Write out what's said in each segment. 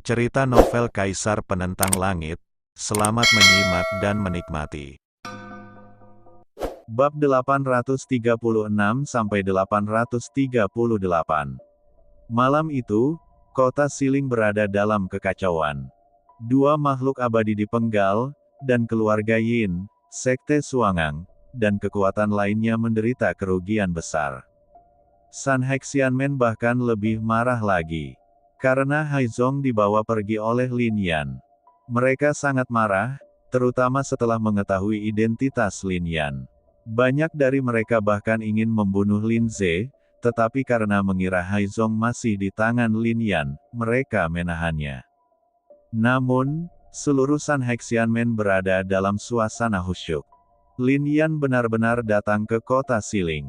Cerita novel Kaisar Penentang Langit. Selamat menyimak dan menikmati. Bab 836-838. Malam itu, kota Siling berada dalam kekacauan. Dua makhluk abadi dipenggal, dan keluarga Yin, Sekte Suangang, dan kekuatan lainnya menderita kerugian besar. San Hexianmen bahkan lebih marah lagi. Karena Haizong dibawa pergi oleh Lin Yan. Mereka sangat marah, terutama setelah mengetahui identitas Lin Yan. Banyak dari mereka bahkan ingin membunuh Lin Ze, tetapi karena mengira Haizong masih di tangan Lin Yan, mereka menahannya. Namun, seluruh San Hexianmen berada dalam suasana khusyuk. Lin Yan benar-benar datang ke kota Siling.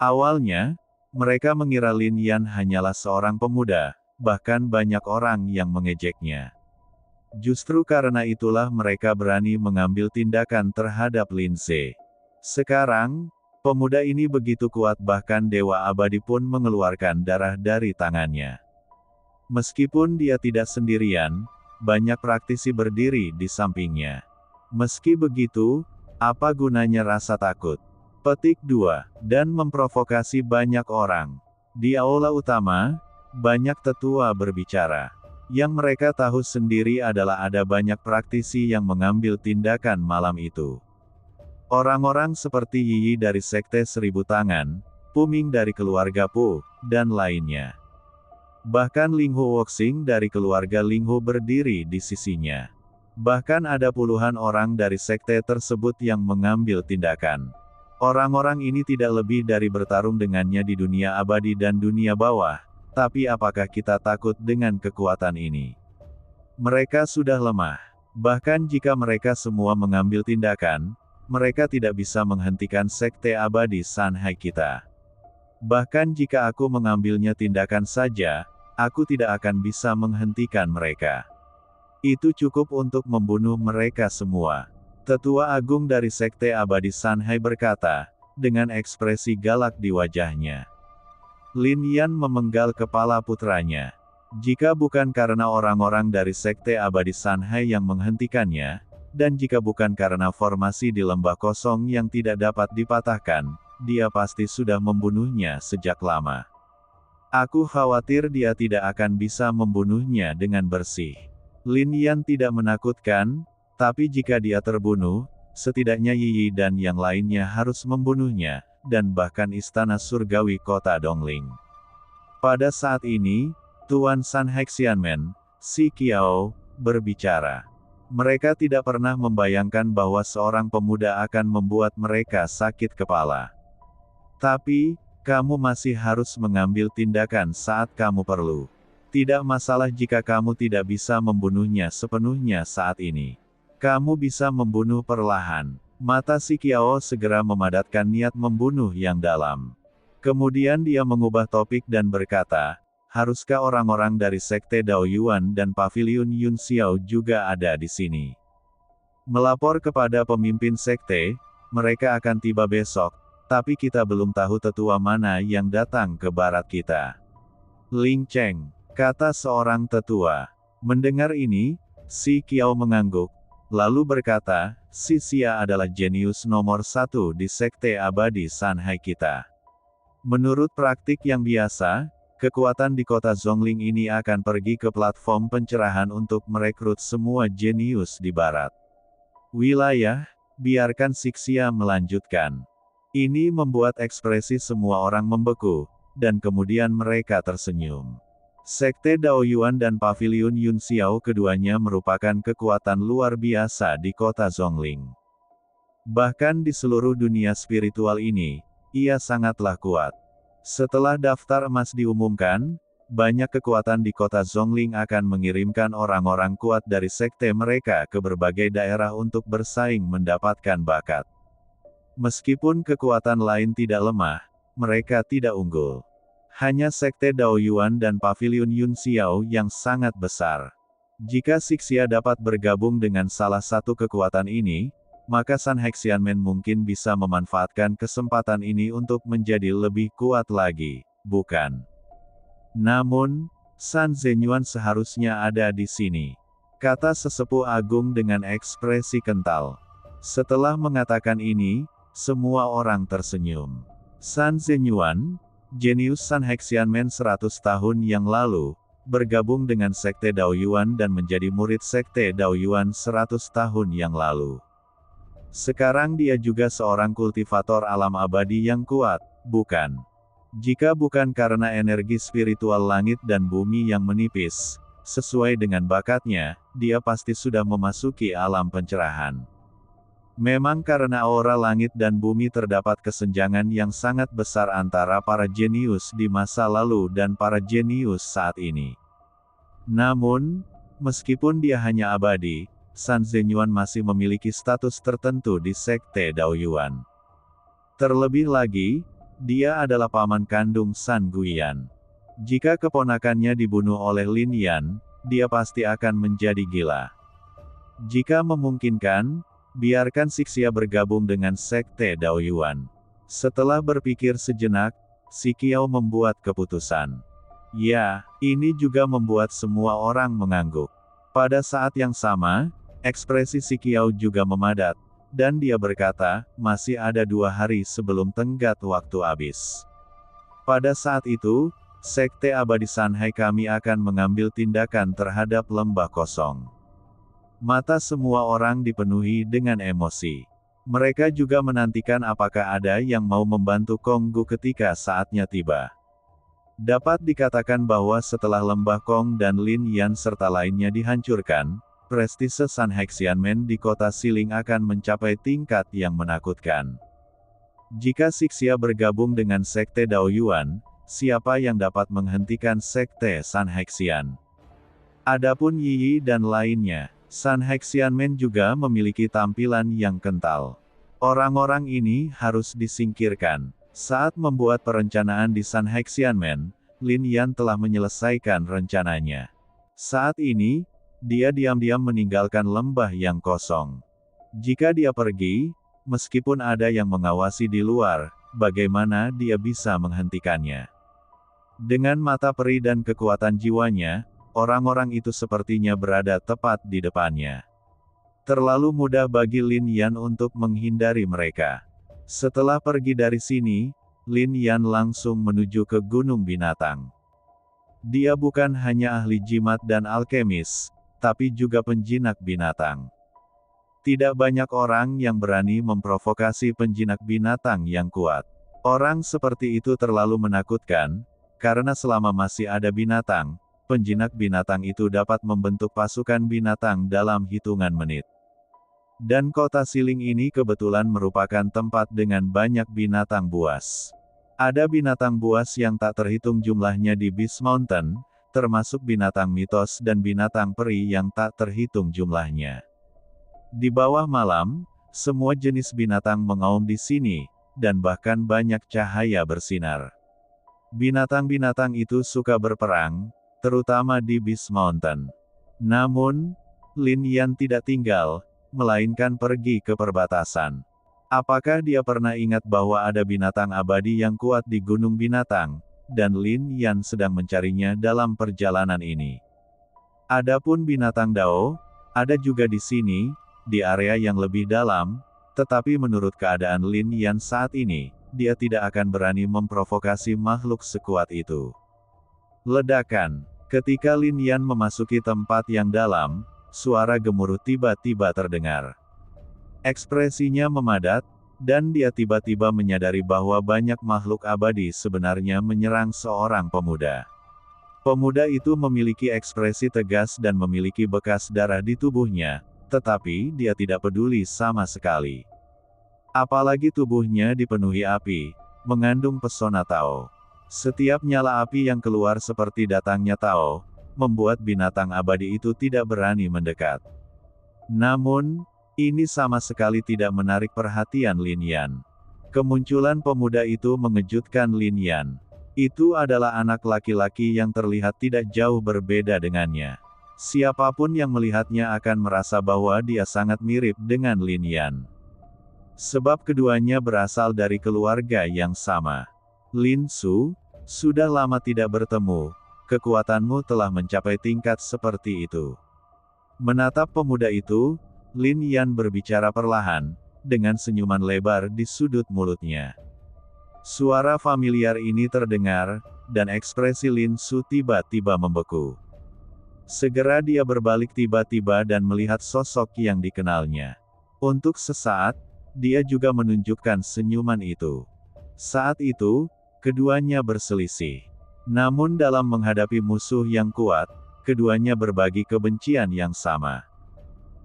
Awalnya, mereka mengira Lin Yan hanyalah seorang pemuda, bahkan banyak orang yang mengejeknya. Justru karena itulah mereka berani mengambil tindakan terhadap Lin Ze. Sekarang, pemuda ini begitu kuat bahkan Dewa Abadi pun mengeluarkan darah dari tangannya. Meskipun dia tidak sendirian, banyak praktisi berdiri di sampingnya. Meski begitu, apa gunanya rasa takut? Petik 2. Dan memprovokasi banyak orang. Di aula utama, banyak tetua berbicara. Yang mereka tahu sendiri adalah ada banyak praktisi yang mengambil tindakan malam itu. Orang-orang seperti Yiyi dari Sekte Seribu Tangan, Puming dari keluarga Pu, dan lainnya. Bahkan Linghu Woxing dari keluarga Linghu berdiri di sisinya. Bahkan ada puluhan orang dari sekte tersebut yang mengambil tindakan. Orang-orang ini tidak lebih dari bertarung dengannya di dunia abadi dan dunia bawah. Tapi apakah kita takut dengan kekuatan ini? Mereka sudah lemah. Bahkan jika mereka semua mengambil tindakan, mereka tidak bisa menghentikan sekte abadi Sanhai kita. Bahkan jika aku mengambilnya tindakan saja, aku tidak akan bisa menghentikan mereka. Itu cukup untuk membunuh mereka semua. Tetua Agung dari Sekte Abadi Sanhai berkata, dengan ekspresi galak di wajahnya. Lin Yan memenggal kepala putranya. Jika bukan karena orang-orang dari Sekte Abadi Sanhai yang menghentikannya, dan jika bukan karena formasi di lembah kosong yang tidak dapat dipatahkan, dia pasti sudah membunuhnya sejak lama. Aku khawatir dia tidak akan bisa membunuhnya dengan bersih. Lin Yan tidak menakutkan, tapi jika dia terbunuh, setidaknya Yiyi dan yang lainnya harus membunuhnya, dan bahkan istana surgawi kota Dongling. Pada saat ini, Tuan San Hexianmen, Si Qiao, berbicara. Mereka tidak pernah membayangkan bahwa seorang pemuda akan membuat mereka sakit kepala. Tapi, kamu masih harus mengambil tindakan saat kamu perlu. Tidak masalah jika kamu tidak bisa membunuhnya sepenuhnya saat ini. Kamu bisa membunuh perlahan. Mata Si Qiao segera memadatkan niat membunuh yang dalam. Kemudian dia mengubah topik dan berkata, haruskah orang-orang dari Sekte Dao Yuan dan Paviliun Yun Xiao juga ada di sini? Melapor kepada pemimpin sekte, mereka akan tiba besok, tapi kita belum tahu tetua mana yang datang ke barat kita. Ling Cheng, kata seorang tetua. Mendengar ini, Si Qiao mengangguk. Lalu berkata, Si Xia adalah jenius nomor 1 di Sekte Abadi Sanhai kita. Menurut praktik yang biasa, kekuatan di kota Zhongling ini akan pergi ke platform pencerahan untuk merekrut semua jenius di barat. Wilayah, biarkan Si Xia melanjutkan. Ini membuat ekspresi semua orang membeku, dan kemudian mereka tersenyum. Sekte Dao Yuan dan Paviliun Yun Xiao keduanya merupakan kekuatan luar biasa di kota Zhongling. Bahkan di seluruh dunia spiritual ini, ia sangatlah kuat. Setelah daftar emas diumumkan, banyak kekuatan di kota Zhongling akan mengirimkan orang-orang kuat dari sekte mereka ke berbagai daerah untuk bersaing mendapatkan bakat. Meskipun kekuatan lain tidak lemah, mereka tidak unggul. Hanya Sekte Dao Yuan dan Paviliun Yun Xiao yang sangat besar. Jika Si Xia dapat bergabung dengan salah satu kekuatan ini, maka San Hexianmen mungkin bisa memanfaatkan kesempatan ini untuk menjadi lebih kuat lagi, bukan? Namun, San Zenyuan seharusnya ada di sini, kata sesepuh agung dengan ekspresi kental. Setelah mengatakan ini, semua orang tersenyum. San Zenyuan, jenius Sanhexianmen 100 tahun yang lalu, bergabung dengan Sekte Daoyuan dan menjadi murid Sekte Daoyuan 100 tahun yang lalu. Sekarang dia juga seorang kultivator alam abadi yang kuat, bukan? Jika bukan karena energi spiritual langit dan bumi yang menipis, sesuai dengan bakatnya, dia pasti sudah memasuki alam pencerahan. Memang karena aura langit dan bumi terdapat kesenjangan yang sangat besar antara para jenius di masa lalu dan para jenius saat ini. Namun, meskipun dia hanya abadi, San Zenyuan masih memiliki status tertentu di Sekte Daoyuan. Terlebih lagi, dia adalah paman kandung San Guiyan. Jika keponakannya dibunuh oleh Lin Yan, dia pasti akan menjadi gila. Jika memungkinkan, biarkan Sixia bergabung dengan Sekte Daoyuan. Setelah berpikir sejenak, Si Qiao membuat keputusan. Ya, ini juga membuat semua orang mengangguk. Pada saat yang sama, ekspresi Si Qiao juga memadat, dan dia berkata, masih ada 2 hari sebelum tenggat waktu habis. Pada saat itu, Sekte Abadi Sanhai kami akan mengambil tindakan terhadap lembah kosong. Mata semua orang dipenuhi dengan emosi. Mereka juga menantikan apakah ada yang mau membantu Konggu ketika saatnya tiba. Dapat dikatakan bahwa setelah lembah Kong dan Lin Yan serta lainnya dihancurkan, prestise Sanhexianmen di kota Siling akan mencapai tingkat yang menakutkan. Jika Sixia bergabung dengan Sekte Daoyuan, siapa yang dapat menghentikan Sekte Sanhexian? Adapun Yi dan lainnya, Sanhexianmen juga memiliki tampilan yang kental. Orang-orang ini harus disingkirkan. Saat membuat perencanaan di Sanhexianmen, Lin Yan telah menyelesaikan rencananya. Saat ini, dia diam-diam meninggalkan lembah yang kosong. Jika dia pergi, meskipun ada yang mengawasi di luar, bagaimana dia bisa menghentikannya? Dengan mata peri dan kekuatan jiwanya, orang-orang itu sepertinya berada tepat di depannya. Terlalu mudah bagi Lin Yan untuk menghindari mereka. Setelah pergi dari sini, Lin Yan langsung menuju ke Gunung Binatang. Dia bukan hanya ahli jimat dan alkemis, tapi juga penjinak binatang. Tidak banyak orang yang berani memprovokasi penjinak binatang yang kuat. Orang seperti itu terlalu menakutkan, karena selama masih ada binatang, penjinak binatang itu dapat membentuk pasukan binatang dalam hitungan menit. Dan kota Siling ini kebetulan merupakan tempat dengan banyak binatang buas. Ada binatang buas yang tak terhitung jumlahnya di Beast Mountain, termasuk binatang mitos dan binatang peri yang tak terhitung jumlahnya. Di bawah malam, semua jenis binatang mengaum di sini, dan bahkan banyak cahaya bersinar. Binatang-binatang itu suka berperang, terutama di Beast Mountain. Namun, Lin Yan tidak tinggal, melainkan pergi ke perbatasan. Apakah dia pernah ingat bahwa ada binatang abadi yang kuat di Gunung Binatang, dan Lin Yan sedang mencarinya dalam perjalanan ini? Adapun binatang Dao, ada juga di sini, di area yang lebih dalam, tetapi menurut keadaan Lin Yan saat ini, dia tidak akan berani memprovokasi makhluk sekuat itu. Ledakan. Ketika Lin Yan memasuki tempat yang dalam, suara gemuruh tiba-tiba terdengar. Ekspresinya memadat, dan dia tiba-tiba menyadari bahwa banyak makhluk abadi sebenarnya menyerang seorang pemuda. Pemuda itu memiliki ekspresi tegas dan memiliki bekas darah di tubuhnya, tetapi dia tidak peduli sama sekali. Apalagi tubuhnya dipenuhi api, mengandung pesona Tao. Setiap nyala api yang keluar seperti datangnya Tao, membuat binatang abadi itu tidak berani mendekat. Namun, ini sama sekali tidak menarik perhatian Lin Yan. Kemunculan pemuda itu mengejutkan Lin Yan. Itu adalah anak laki-laki yang terlihat tidak jauh berbeda dengannya. Siapapun yang melihatnya akan merasa bahwa dia sangat mirip dengan Lin Yan. Sebab keduanya berasal dari keluarga yang sama. Lin Su, sudah lama tidak bertemu, kekuatanmu telah mencapai tingkat seperti itu. Menatap pemuda itu, Lin Yan berbicara perlahan, dengan senyuman lebar di sudut mulutnya. Suara familiar ini terdengar, dan ekspresi Lin Su tiba-tiba membeku. Segera dia berbalik tiba-tiba dan melihat sosok yang dikenalnya. Untuk sesaat, dia juga menunjukkan senyuman itu. Saat itu, keduanya berselisih. Namun dalam menghadapi musuh yang kuat, keduanya berbagi kebencian yang sama.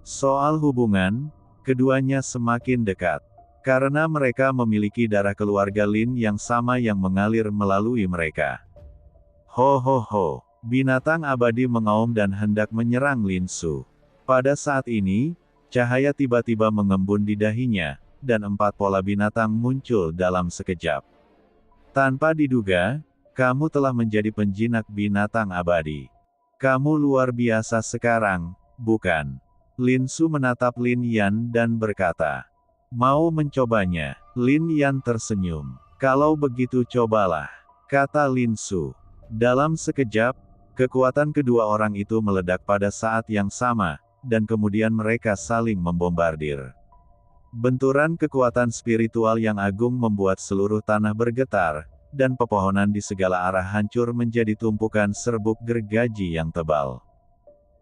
Soal hubungan, keduanya semakin dekat. Karena mereka memiliki darah keluarga Lin yang sama yang mengalir melalui mereka. Ho ho ho, binatang abadi mengaum dan hendak menyerang Lin Su. Pada saat ini, cahaya tiba-tiba mengembun di dahinya, dan 4 pola binatang muncul dalam sekejap. Tanpa diduga, kamu telah menjadi penjinak binatang abadi. Kamu luar biasa sekarang, bukan? Lin Su menatap Lin Yan dan berkata. Mau mencobanya? Lin Yan tersenyum. Kalau begitu cobalah, kata Lin Su. Dalam sekejap, kekuatan kedua orang itu meledak pada saat yang sama, dan kemudian mereka saling membombardir. Benturan kekuatan spiritual yang agung membuat seluruh tanah bergetar, dan pepohonan di segala arah hancur menjadi tumpukan serbuk gergaji yang tebal.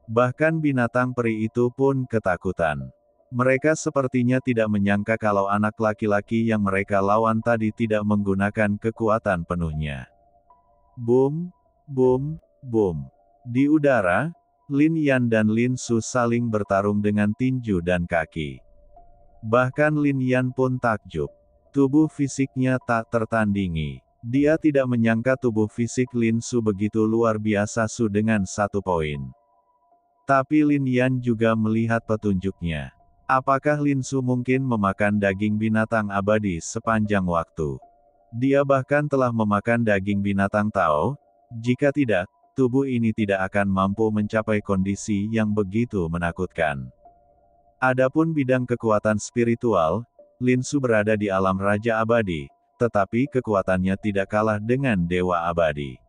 Bahkan binatang peri itu pun ketakutan. Mereka sepertinya tidak menyangka kalau anak laki-laki yang mereka lawan tadi tidak menggunakan kekuatan penuhnya. Boom, boom, boom. Di udara, Lin Yan dan Lin Su saling bertarung dengan tinju dan kaki. Bahkan Lin Yan pun takjub. Tubuh fisiknya tak tertandingi. Dia tidak menyangka tubuh fisik Lin Su begitu luar biasa dengan 1 poin. Tapi Lin Yan juga melihat petunjuknya. Apakah Lin Su mungkin memakan daging binatang abadi sepanjang waktu? Dia bahkan telah memakan daging binatang Tao. Jika tidak, tubuh ini tidak akan mampu mencapai kondisi yang begitu menakutkan. Adapun bidang kekuatan spiritual, Lin Su berada di alam raja abadi, tetapi kekuatannya tidak kalah dengan dewa abadi.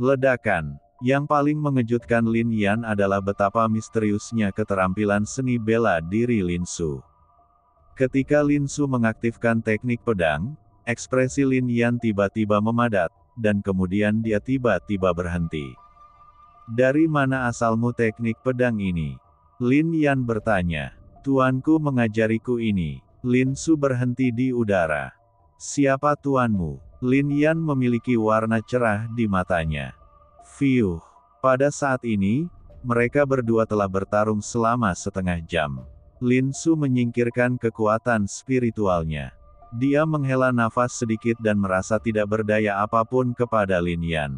Ledakan. Yang paling mengejutkan Lin Yan adalah betapa misteriusnya keterampilan seni bela diri Lin Su. Ketika Lin Su mengaktifkan teknik pedang, ekspresi Lin Yan tiba-tiba memadat, dan kemudian dia tiba-tiba berhenti. Dari mana asalmu teknik pedang ini? Lin Yan bertanya. Tuanku mengajariku ini. Lin Su berhenti di udara. Siapa tuanmu? Lin Yan memiliki warna cerah di matanya. Fiuh. Pada saat ini, mereka berdua telah bertarung selama setengah jam. Lin Su menyingkirkan kekuatan spiritualnya. Dia menghela nafas sedikit dan merasa tidak berdaya apapun kepada Lin Yan.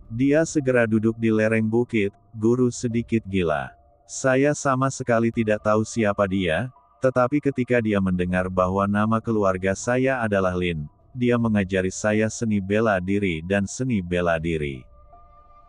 Dia segera duduk di lereng bukit, guru sedikit gila. Saya sama sekali tidak tahu siapa dia, tetapi ketika dia mendengar bahwa nama keluarga saya adalah Lin, dia mengajari saya seni bela diri dan seni bela diri.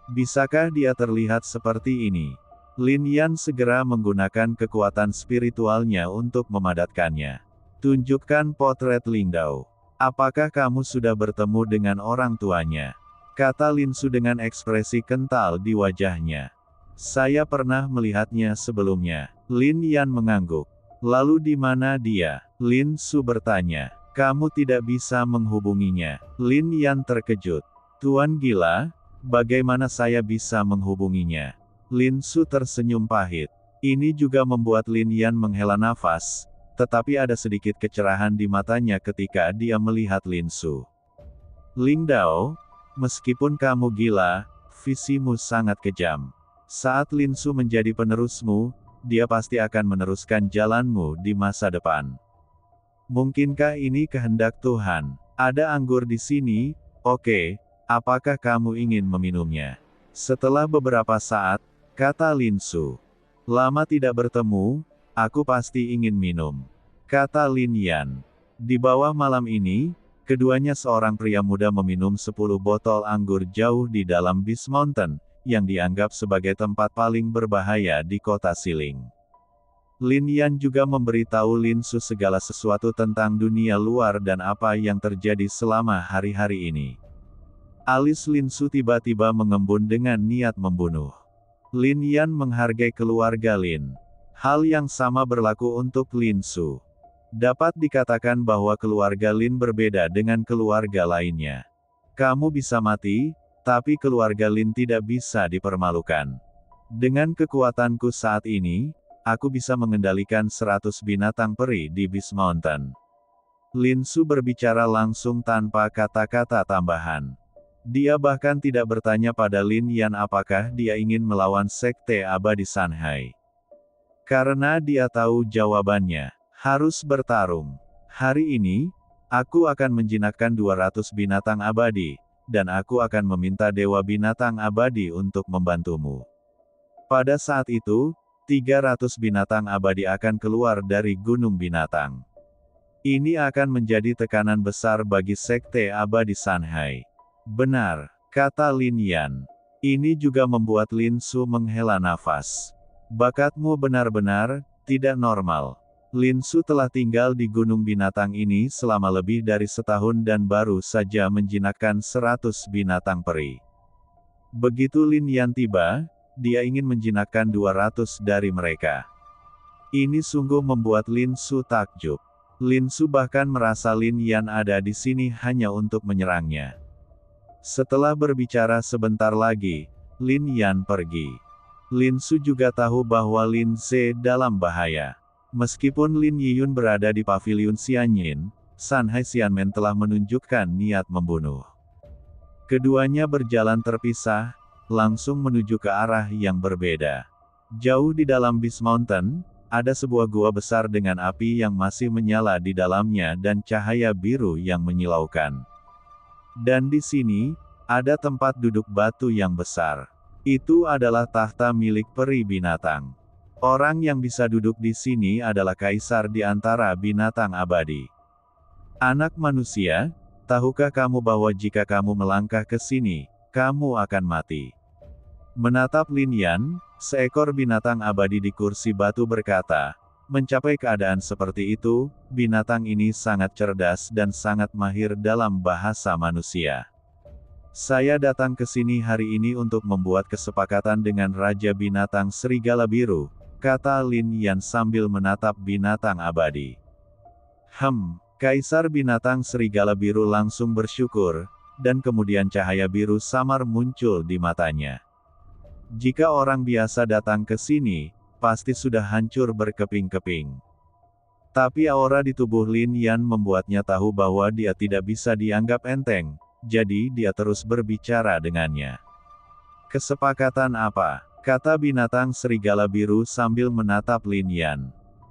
Bisakah dia terlihat seperti ini? Lin Yan segera menggunakan kekuatan spiritualnya untuk memadatkannya. Tunjukkan potret Lingdao. Apakah kamu sudah bertemu dengan orang tuanya? Kata Lin Su dengan ekspresi kental di wajahnya. Saya pernah melihatnya sebelumnya. Lin Yan mengangguk. Lalu di mana dia? Lin Su bertanya. Kamu tidak bisa menghubunginya. Lin Yan terkejut. Tuan gila? Bagaimana saya bisa menghubunginya? Lin Su tersenyum pahit. Ini juga membuat Lin Yan menghela nafas, tetapi ada sedikit kecerahan di matanya ketika dia melihat Lin Su. Lingdao, meskipun kamu gila, visimu sangat kejam. Saat Lin Su menjadi penerusmu, dia pasti akan meneruskan jalanmu di masa depan. Mungkinkah ini kehendak Tuhan? Ada anggur di sini, oke. Apakah kamu ingin meminumnya? Setelah beberapa saat, kata Lin Su. Lama tidak bertemu, aku pasti ingin minum. Kata Lin Yan. Di bawah malam ini, keduanya seorang pria muda meminum 10 botol anggur jauh di dalam Beast Mountain, yang dianggap sebagai tempat paling berbahaya di kota Siling. Lin Yan juga memberitahu Lin Su segala sesuatu tentang dunia luar dan apa yang terjadi selama hari-hari ini. Alis Lin Su tiba-tiba mengembun dengan niat membunuh. Lin Yan menghargai keluarga Lin. Hal yang sama berlaku untuk Lin Su. Dapat dikatakan bahwa keluarga Lin berbeda dengan keluarga lainnya. Kamu bisa mati, tapi keluarga Lin tidak bisa dipermalukan. Dengan kekuatanku saat ini, aku bisa mengendalikan 100 binatang peri di Beast Mountain. Lin Su berbicara langsung tanpa kata-kata tambahan. Dia bahkan tidak bertanya pada Lin Yan apakah dia ingin melawan Sekte Abadi Sanhai. Karena dia tahu jawabannya, harus bertarung. Hari ini, aku akan menjinakkan 200 binatang abadi, dan aku akan meminta Dewa Binatang Abadi untuk membantumu. Pada saat itu, 300 binatang abadi akan keluar dari Gunung Binatang. Ini akan menjadi tekanan besar bagi Sekte Abadi Sanhai. Benar, kata Lin Yan. Ini juga membuat Lin Su menghela nafas. Bakatmu benar-benar tidak normal. Lin Su telah tinggal di Gunung Binatang ini selama lebih dari setahun dan baru saja menjinakkan 100 binatang peri. Begitu Lin Yan tiba, dia ingin menjinakkan 200 dari mereka. Ini sungguh membuat Lin Su takjub. Lin Su bahkan merasa Lin Yan ada di sini hanya untuk menyerangnya. Setelah berbicara sebentar lagi, Lin Yan pergi. Lin Su juga tahu bahwa Lin Ze dalam bahaya. Meskipun Lin Yiyun berada di paviliun Xianyin, Sanhai Xianmen telah menunjukkan niat membunuh. Keduanya berjalan terpisah, langsung menuju ke arah yang berbeda. Jauh di dalam Beast Mountain, ada sebuah gua besar dengan api yang masih menyala di dalamnya dan cahaya biru yang menyilaukan. Dan di sini, ada tempat duduk batu yang besar. Itu adalah tahta milik peri binatang. Orang yang bisa duduk di sini adalah kaisar di antara binatang abadi. Anak manusia, tahukah kamu bahwa jika kamu melangkah ke sini, kamu akan mati? Menatap Lin Yan, seekor binatang abadi di kursi batu berkata, mencapai keadaan seperti itu, binatang ini sangat cerdas dan sangat mahir dalam bahasa manusia. Saya datang ke sini hari ini untuk membuat kesepakatan dengan Raja Binatang Serigala Biru, kata Lin Yan sambil menatap binatang abadi. Kaisar Binatang Serigala Biru langsung bersyukur, dan kemudian cahaya biru samar muncul di matanya. Jika orang biasa datang ke sini, pasti sudah hancur berkeping-keping. Tapi aura di tubuh Lin Yan membuatnya tahu bahwa dia tidak bisa dianggap enteng, jadi dia terus berbicara dengannya. Kesepakatan apa? Kata binatang serigala biru sambil menatap Lin Yan.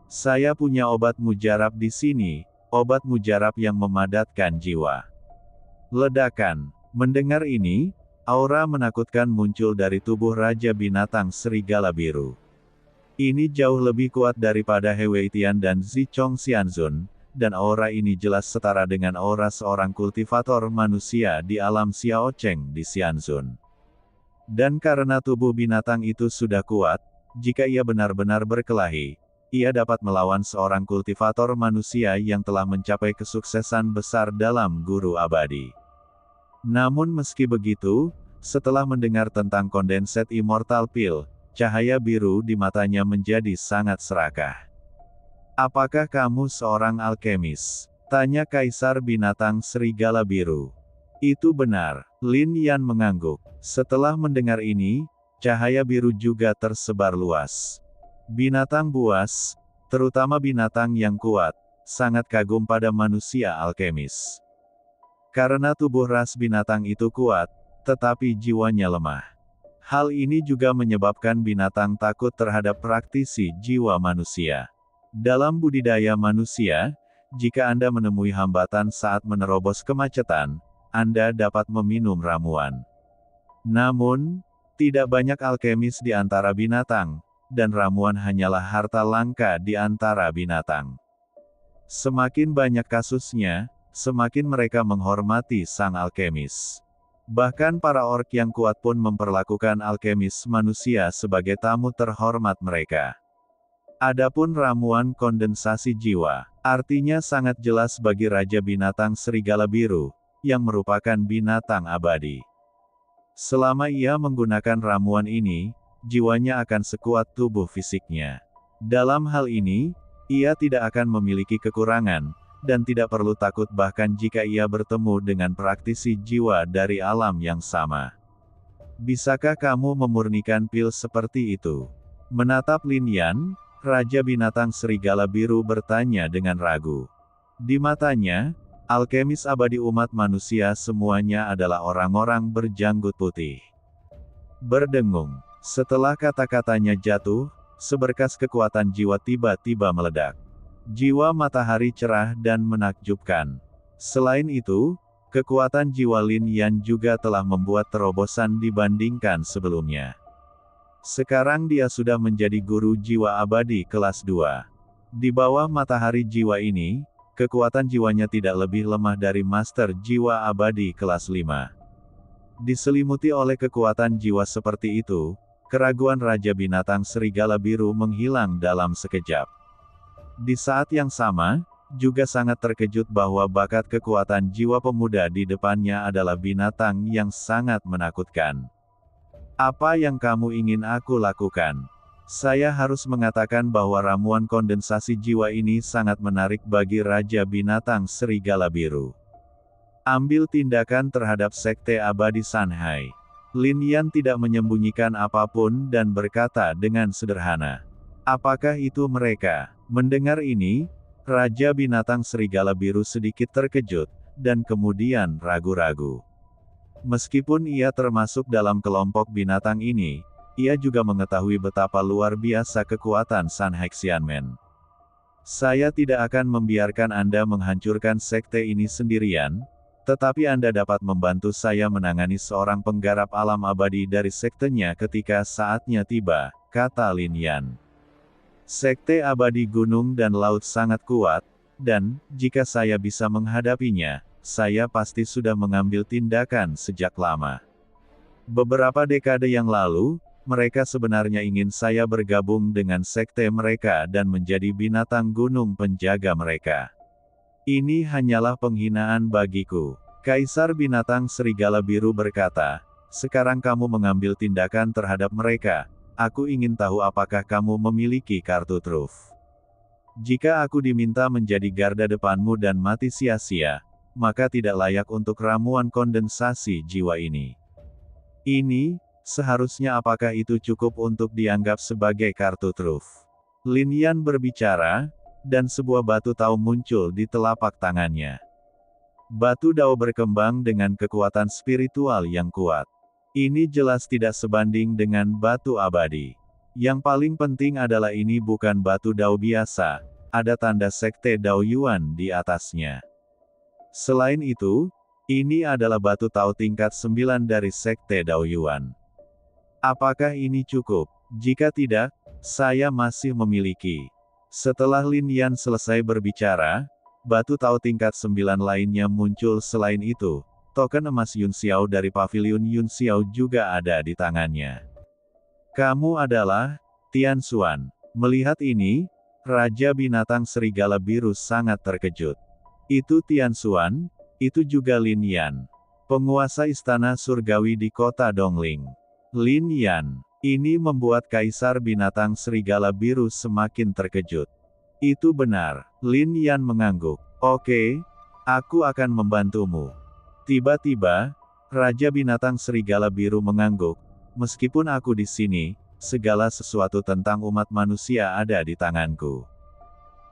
Saya punya obat mujarab di sini, obat mujarab yang memadatkan jiwa. Ledakan. Mendengar ini, aura menakutkan muncul dari tubuh Raja Binatang Serigala Biru. Ini jauh lebih kuat daripada He Weitian dan Zichong Xianzun, dan aura ini jelas setara dengan aura seorang kultivator manusia di alam Xiao Cheng di Xianzun. Dan karena tubuh binatang itu sudah kuat, jika ia benar-benar berkelahi, ia dapat melawan seorang kultivator manusia yang telah mencapai kesuksesan besar dalam Guru Abadi. Namun meski begitu, setelah mendengar tentang Condensed Immortal Pill, cahaya biru di matanya menjadi sangat serakah. Apakah kamu seorang alkemis? Tanya Kaisar Binatang Serigala Biru. Itu benar, Lin Yan mengangguk. Setelah mendengar ini, cahaya biru juga tersebar luas. Binatang buas, terutama binatang yang kuat, sangat kagum pada manusia alkemis. Karena tubuh ras binatang itu kuat, tetapi jiwanya lemah. Hal ini juga menyebabkan binatang takut terhadap praktisi jiwa manusia. Dalam budidaya manusia, jika Anda menemui hambatan saat menerobos kemacetan, Anda dapat meminum ramuan. Namun, tidak banyak alkemis di antara binatang, dan ramuan hanyalah harta langka di antara binatang. Semakin banyak kasusnya, semakin mereka menghormati sang alkemis. Bahkan para orc yang kuat pun memperlakukan alkemis manusia sebagai tamu terhormat mereka. Adapun ramuan kondensasi jiwa, artinya sangat jelas bagi Raja Binatang Serigala Biru, yang merupakan binatang abadi. Selama ia menggunakan ramuan ini, jiwanya akan sekuat tubuh fisiknya. Dalam hal ini, ia tidak akan memiliki kekurangan, dan tidak perlu takut bahkan jika ia bertemu dengan praktisi jiwa dari alam yang sama. Bisakah kamu memurnikan pil seperti itu? Menatap Lin Yan, Raja Binatang Serigala Biru bertanya dengan ragu. Di matanya, alkemis abadi umat manusia semuanya adalah orang-orang berjanggut putih. Berdengung. Setelah kata-katanya jatuh, seberkas kekuatan jiwa tiba-tiba meledak. Jiwa matahari cerah dan menakjubkan. Selain itu, kekuatan jiwa Lin Yan juga telah membuat terobosan dibandingkan sebelumnya. Sekarang dia sudah menjadi guru jiwa abadi kelas 2. Di bawah matahari jiwa ini, kekuatan jiwanya tidak lebih lemah dari master jiwa abadi kelas 5. Diselimuti oleh kekuatan jiwa seperti itu, keraguan Raja Binatang Serigala Biru menghilang dalam sekejap. Di saat yang sama, juga sangat terkejut bahwa bakat kekuatan jiwa pemuda di depannya adalah binatang yang sangat menakutkan. Apa yang kamu ingin aku lakukan? Saya harus mengatakan bahwa ramuan kondensasi jiwa ini sangat menarik bagi Raja Binatang Serigala Biru. Ambil tindakan terhadap Sekte Abadi Sanhai. Lin Yan tidak menyembunyikan apapun dan berkata dengan sederhana. Apakah itu mereka? Mendengar ini, Raja Binatang Serigala Biru sedikit terkejut, dan kemudian ragu-ragu. Meskipun ia termasuk dalam kelompok binatang ini, ia juga mengetahui betapa luar biasa kekuatan San Xianmen. Saya tidak akan membiarkan Anda menghancurkan sekte ini sendirian, tetapi Anda dapat membantu saya menangani seorang penggarap alam abadi dari sektenya ketika saatnya tiba, kata Lin Yan. Sekte abadi gunung dan laut sangat kuat, dan, jika saya bisa menghadapinya, saya pasti sudah mengambil tindakan sejak lama. Beberapa dekade yang lalu, mereka sebenarnya ingin saya bergabung dengan sekte mereka dan menjadi binatang gunung penjaga mereka. Ini hanyalah penghinaan bagiku. Kaisar Binatang Serigala Biru berkata, sekarang kamu mengambil tindakan terhadap mereka, aku ingin tahu apakah kamu memiliki kartu truf. Jika aku diminta menjadi garda depanmu dan mati sia-sia, maka tidak layak untuk ramuan kondensasi jiwa ini. Ini, seharusnya apakah itu cukup untuk dianggap sebagai kartu truf? Lin Yan berbicara, dan sebuah batu tau muncul di telapak tangannya. Batu dao berkembang dengan kekuatan spiritual yang kuat. Ini jelas tidak sebanding dengan batu abadi. Yang paling penting adalah ini bukan batu dao biasa, ada tanda sekte Dao Yuan di atasnya. Selain itu, ini adalah batu tao tingkat 9 dari sekte Dao Yuan. Apakah ini cukup? Jika tidak, saya masih memiliki. Setelah Lin Yan selesai berbicara, batu tao tingkat 9 lainnya muncul. Selain itu, token emas Yun Xiao dari pavilion Yun Xiao juga ada di tangannya. Kamu adalah Tian Xuan. Melihat ini, Raja Binatang Serigala Biru sangat terkejut. Itu Tian Xuan, itu juga Lin Yan, penguasa istana surgawi di kota Dongling. Lin Yan, ini membuat Kaisar Binatang Serigala Biru semakin terkejut. Itu benar, Lin Yan mengangguk. Oke, aku akan membantumu. Tiba-tiba, Raja Binatang Serigala Biru mengangguk. Meskipun aku di sini, segala sesuatu tentang umat manusia ada di tanganku.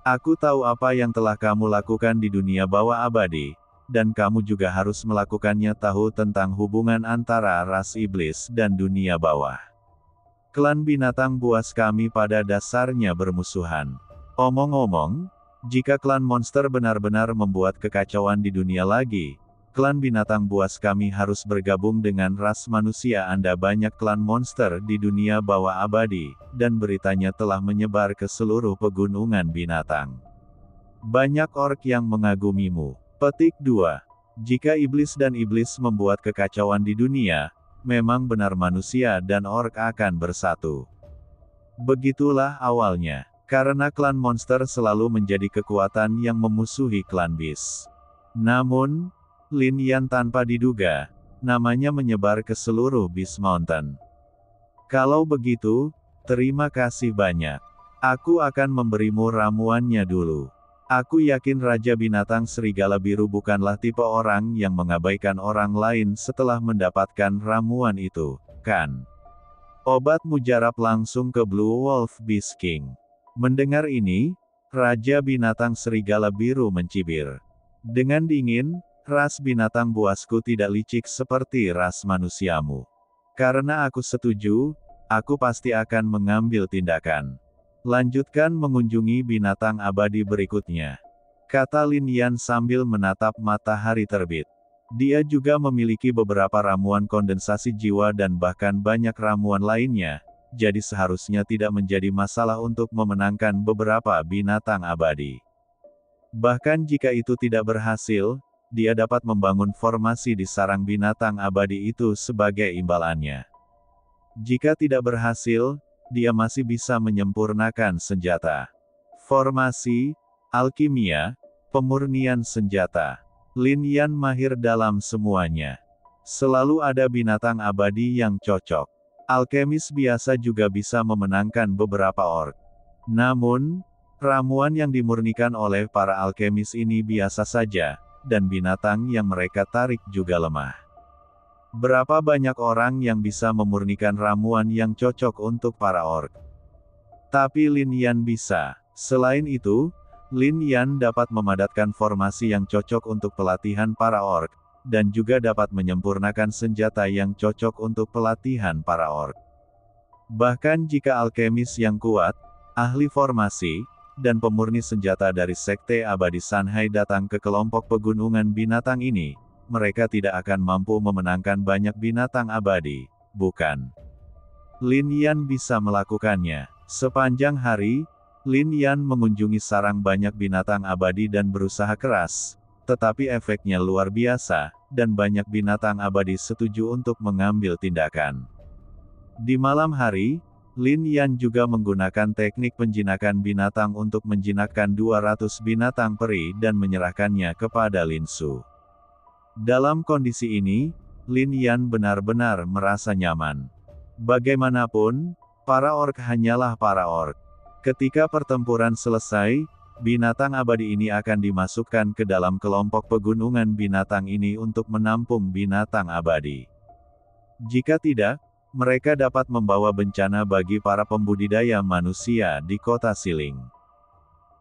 Aku tahu apa yang telah kamu lakukan di dunia bawah abadi, dan kamu juga harus melakukannya. Tahu tentang hubungan antara ras iblis dan dunia bawah. Klan binatang buas kami pada dasarnya bermusuhan. Omong-omong, jika klan monster benar-benar membuat kekacauan di dunia lagi, klan binatang buas kami harus bergabung dengan ras manusia. Anda banyak klan monster di dunia bawah abadi, dan beritanya telah menyebar ke seluruh pegunungan binatang. Banyak orc yang mengagumimu. Petik 2. Jika iblis dan iblis membuat kekacauan di dunia, memang benar manusia dan orc akan bersatu. Begitulah awalnya. Karena klan monster selalu menjadi kekuatan yang memusuhi klan bis. Namun, Lin Yan tanpa diduga, namanya menyebar ke seluruh Beast Mountain. Kalau begitu, terima kasih banyak. Aku akan memberimu ramuannya dulu. Aku yakin Raja Binatang Serigala Biru bukanlah tipe orang yang mengabaikan orang lain setelah mendapatkan ramuan itu, kan? Obat mujarab langsung ke Blue Wolf Beast King. Mendengar ini, Raja Binatang Serigala Biru mencibir. Dengan dingin, ras binatang buasku tidak licik seperti ras manusiamu. Karena aku setuju, aku pasti akan mengambil tindakan. Lanjutkan mengunjungi binatang abadi berikutnya, kata Lin Yan sambil menatap matahari terbit. Dia juga memiliki beberapa ramuan kondensasi jiwa dan bahkan banyak ramuan lainnya, jadi seharusnya tidak menjadi masalah untuk memenangkan beberapa binatang abadi. Bahkan jika itu tidak berhasil, dia dapat membangun formasi di sarang binatang abadi itu sebagai imbalannya. Jika tidak berhasil, dia masih bisa menyempurnakan senjata. Formasi, alkimia, pemurnian senjata. Lin Yan mahir dalam semuanya. Selalu ada binatang abadi yang cocok. Alkemis biasa juga bisa memenangkan beberapa orc. Namun, ramuan yang dimurnikan oleh para alkemis ini biasa saja, dan binatang yang mereka tarik juga lemah. Berapa banyak orang yang bisa memurnikan ramuan yang cocok untuk para orc? Tapi Lin Yan bisa. Selain itu, Lin Yan dapat memadatkan formasi yang cocok untuk pelatihan para orc, dan juga dapat menyempurnakan senjata yang cocok untuk pelatihan para orc. Bahkan jika alkemis yang kuat, ahli formasi, dan pemurni senjata dari Sekte Abadi Sanhai datang ke kelompok pegunungan binatang ini, mereka tidak akan mampu memenangkan banyak binatang abadi, bukan? Lin Yan bisa melakukannya. Sepanjang hari, Lin Yan mengunjungi sarang banyak binatang abadi dan berusaha keras, tetapi efeknya luar biasa, dan banyak binatang abadi setuju untuk mengambil tindakan. Di malam hari, Lin Yan juga menggunakan teknik penjinakan binatang untuk menjinakkan 200 binatang peri dan menyerahkannya kepada Lin Su. Dalam kondisi ini, Lin Yan benar-benar merasa nyaman. Bagaimanapun, para orc hanyalah para orc. Ketika pertempuran selesai, binatang abadi ini akan dimasukkan ke dalam kelompok pegunungan binatang ini untuk menampung binatang abadi. Jika tidak, mereka dapat membawa bencana bagi para pembudidaya manusia di kota Siling.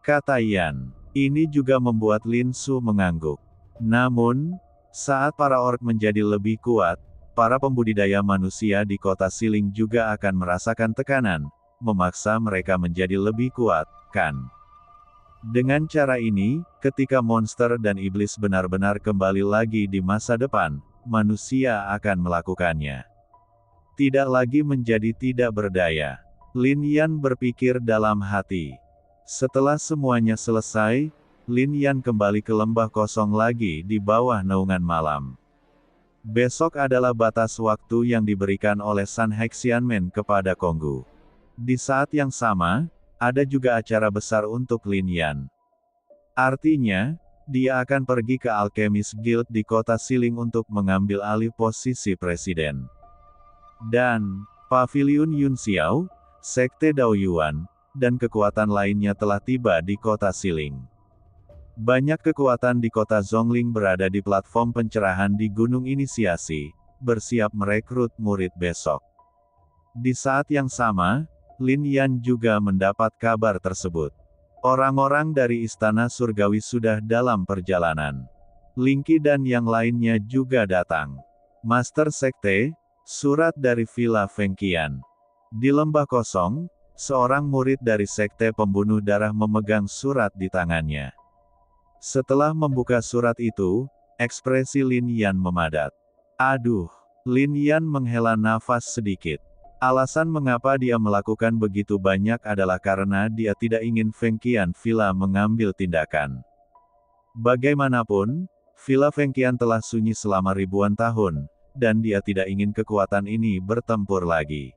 Kata Yan. Ini juga membuat Lin Su mengangguk. Namun, saat para orc menjadi lebih kuat, para pembudidaya manusia di kota Siling juga akan merasakan tekanan, memaksa mereka menjadi lebih kuat, kan? Dengan cara ini, ketika monster dan iblis benar-benar kembali lagi di masa depan, manusia akan melakukannya. Tidak lagi menjadi tidak berdaya. Lin Yan berpikir dalam hati. Setelah semuanya selesai, Lin Yan kembali ke lembah kosong lagi di bawah naungan malam. Besok adalah batas waktu yang diberikan oleh Sun Hexianmen kepada Konggu. Di saat yang sama, ada juga acara besar untuk Lin Yan. Artinya, dia akan pergi ke Alchemist Guild di kota Siling untuk mengambil alih posisi presiden. Dan, Pavilion Yun Xiao, Sekte Dao Yuan, dan kekuatan lainnya telah tiba di kota Siling. Banyak kekuatan di kota Zhongling berada di platform pencerahan di Gunung Inisiasi, bersiap merekrut murid besok. Di saat yang sama, Lin Yan juga mendapat kabar tersebut. Orang-orang dari Istana Surgawi sudah dalam perjalanan. Lingqi dan yang lainnya juga datang. Master Sekte, surat dari Villa Fengqian. Di lembah kosong, seorang murid dari Sekte Pembunuh Darah memegang surat di tangannya. Setelah membuka surat itu, ekspresi Lin Yan memadat. Aduh, Lin Yan menghela nafas sedikit. Alasan mengapa dia melakukan begitu banyak adalah karena dia tidak ingin Fengqian Villa mengambil tindakan. Bagaimanapun, Villa Fengqian telah sunyi selama ribuan tahun, dan dia tidak ingin kekuatan ini bertempur lagi.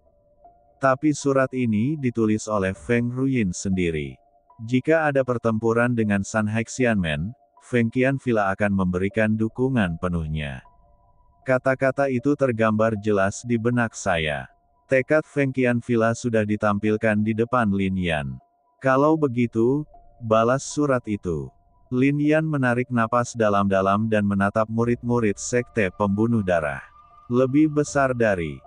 Tapi surat ini ditulis oleh Feng Ruyin sendiri. Jika ada pertempuran dengan Sun Hexianmen, Fengqian Villa akan memberikan dukungan penuhnya. Kata-kata itu tergambar jelas di benak saya. Tekad Feng Qianvilla sudah ditampilkan di depan Lin Yan. Kalau begitu, balas surat itu. Lin Yan menarik napas dalam-dalam dan menatap murid-murid sekte pembunuh darah. Lebih besar dari